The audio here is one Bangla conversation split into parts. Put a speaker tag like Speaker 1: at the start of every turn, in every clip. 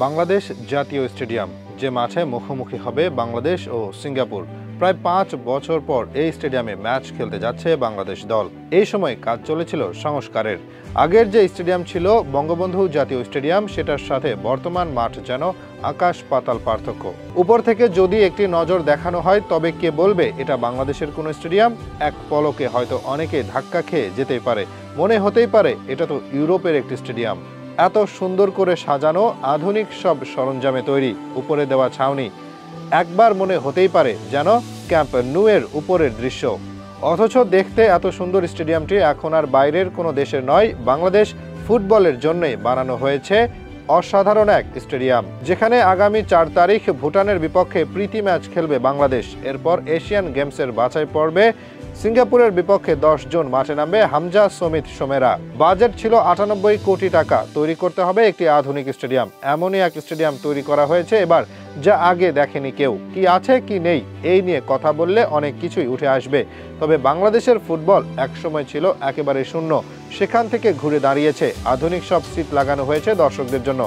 Speaker 1: বাংলাদেশ জাতীয় স্টেডিয়াম, যে মাঠে মুখোমুখি হবে বাংলাদেশ ও সিঙ্গাপুর। প্রায় 5 বছর পর এই স্টেডিয়ামে ম্যাচ খেলতে যাচ্ছে বাংলাদেশ দল। এই সময় কাজ চলেছিল সংস্কারের। আগের যে স্টেডিয়াম ছিল বঙ্গবন্ধু জাতীয় স্টেডিয়াম, সেটার সাথে বর্তমান মাঠ যেন আকাশ পাতাল পার্থক্য। উপর থেকে যদি একটি নজর দেখানো হয় তবে কে বলবে এটা বাংলাদেশের কোনো স্টেডিয়াম? এক পলকে হয়তো অনেকে ধাক্কা খেয়ে যেতেই পারে, মনে হতেই পারে এটা তো ইউরোপের একটি স্টেডিয়াম। এত সুন্দর করে সাজানো, আধুনিক সব সরঞ্জামে তৈরি, উপরে দেওয়া ছাউনি, একবার মনে হতেই পারে যেন ক্যাম্প নু এর উপরের দৃশ্য। অথচ দেখতে এত সুন্দর স্টেডিয়ামটি এখন আর বাইরের কোনো দেশের নয়, বাংলাদেশ ফুটবলের জন্যই বানানো হয়েছে অসাধারণ এক স্টেডিয়াম, যেখানে আগামী 4 তারিখ ভুটানের বিপক্ষে প্রীতি ম্যাচ খেলবে বাংলাদেশ। এরপর এশিয়ান গেমসের বাছাই পর্বে সিঙ্গাপুরের বিপক্ষে 10 জন মাঠে নামবে হামজা সমিত সোমেরা। বাজেট ছিল 98 কোটি টাকা। তৈরি করতে হবে একটি আধুনিক স্টেডিয়াম। এমনই এক স্টেডিয়াম তৈরি করা হয়েছে এবার, যা আগে দেখেনি কেউ। কি আছে কি নেই এই নিয়ে কথা বললে অনেক কিছুই উঠে আসবে। তবে বাংলাদেশের ফুটবল একসময় ছিল একেবারে শূন্য, সেখান থেকে ঘুরে দাঁড়িয়েছে। আধুনিক সব সিট লাগানো হয়েছে দর্শকদের জন্য।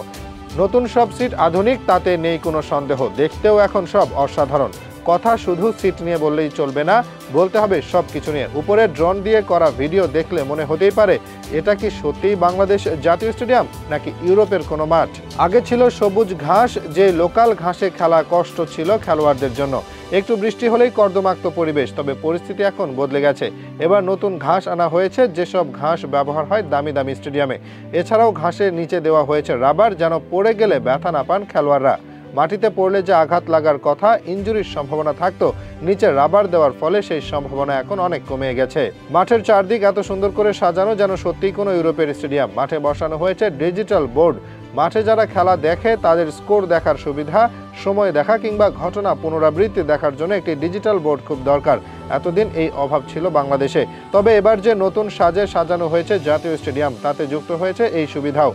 Speaker 1: নতুন সব সিট আধুনিক, তাতে নেই কোনো সন্দেহ। দেখতেও এখন সব অসাধারণ। কথা শুধু সিট নিয়ে বললেই চলবে না, বলতে হবে সব কিছু নিয়ে। উপরে ড্রোন দিয়ে করা ভিডিও দেখলে মনে হতেই পারে এটা কি সত্যিই বাংলাদেশ জাতীয় স্টেডিয়াম নাকি ইউরোপের কোনো মাঠ। আগে ছিল সবুজ ঘাস, যে লোকাল ঘাসে খেলা কষ্ট ছিল খেলোয়াড়দের জন্য। একটু বৃষ্টি হলেই কর্দমাক্ত পরিবেশ। তবে পরিস্থিতি এখন বদলে গেছে। এবার নতুন ঘাস আনা হয়েছে, যেসব ঘাস ব্যবহার হয় দামি দামি স্টেডিয়ামে। এছাড়াও ঘাসের নিচে দেওয়া হয়েছে রাবার, যেন পড়ে গেলে ব্যথা না পান খেলোয়াড়রা। মাটিতে পড়লে যে আঘাত লাগার কথা, ইনজুরির সম্ভাবনা থাকতো, নিচে রাবার দেওয়ার ফলে সেই সম্ভাবনা এখন অনেক কমে গেছে। মাঠের চারদিক এত সুন্দর করে সাজানো যেন সত্যিই কোনো ইউরোপের স্টেডিয়াম। মাঠে বসানো হয়েছে ডিজিটাল বোর্ড। মাঠে যারা খেলা দেখে তাদের স্কোর দেখার সুবিধা, সময় দেখা কিংবা ঘটনা পুনরাবৃত্তি দেখার জন্য একটি ডিজিটাল বোর্ড খুব দরকার। এতদিন এই অভাব ছিল বাংলাদেশে। তবে এবার যে নতুন সাজে সাজানো হয়েছে জাতীয় স্টেডিয়াম, তাতে যুক্ত হয়েছে এই সুবিধাও।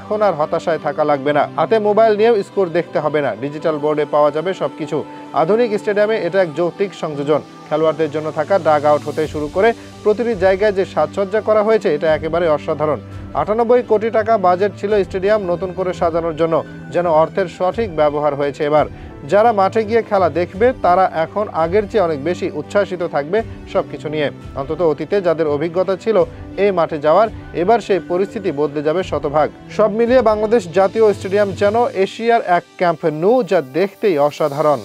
Speaker 1: এখন আর হতাশায় থাকা লাগবে না, হাতে মোবাইল নিয়েও স্কোর দেখতে হবে না, ডিজিটাল বোর্ডে পাওয়া যাবে সবকিছু। আধুনিক স্টেডিয়ামে এটা এক যৌক্তিক সংযোজন। খেলোয়াড়দের জন্য থাকা ডাগ আউট হতে শুরু করে প্রতিটি জায়গায় যে সাজসজ্জা করা হয়েছে, এটা একেবারে অসাধারণ। 98 কোটি টাকা বাজেট ছিল স্টেডিয়াম নতুন করে সাজানোর জন্য, যেন অর্থের সঠিক ব্যবহার হয়েছে এবার। যারা মাঠে গিয়ে খেলা দেখবে তারা এখন আগের চেয়ে অনেক বেশি উচ্ছ্বাসিত থাকবে সবকিছু নিয়ে। অন্তত অতীতে যাদের অভিজ্ঞতা ছিল এই মাঠে যাওয়ার, এবার সেই পরিস্থিতি বদলে যাবে শতভাগ। সব মিলিয়ে বাংলাদেশ জাতীয় স্টেডিয়াম যেন এশিয়ার এক ক্যাম্প নু, যা দেখতেই অসাধারণ।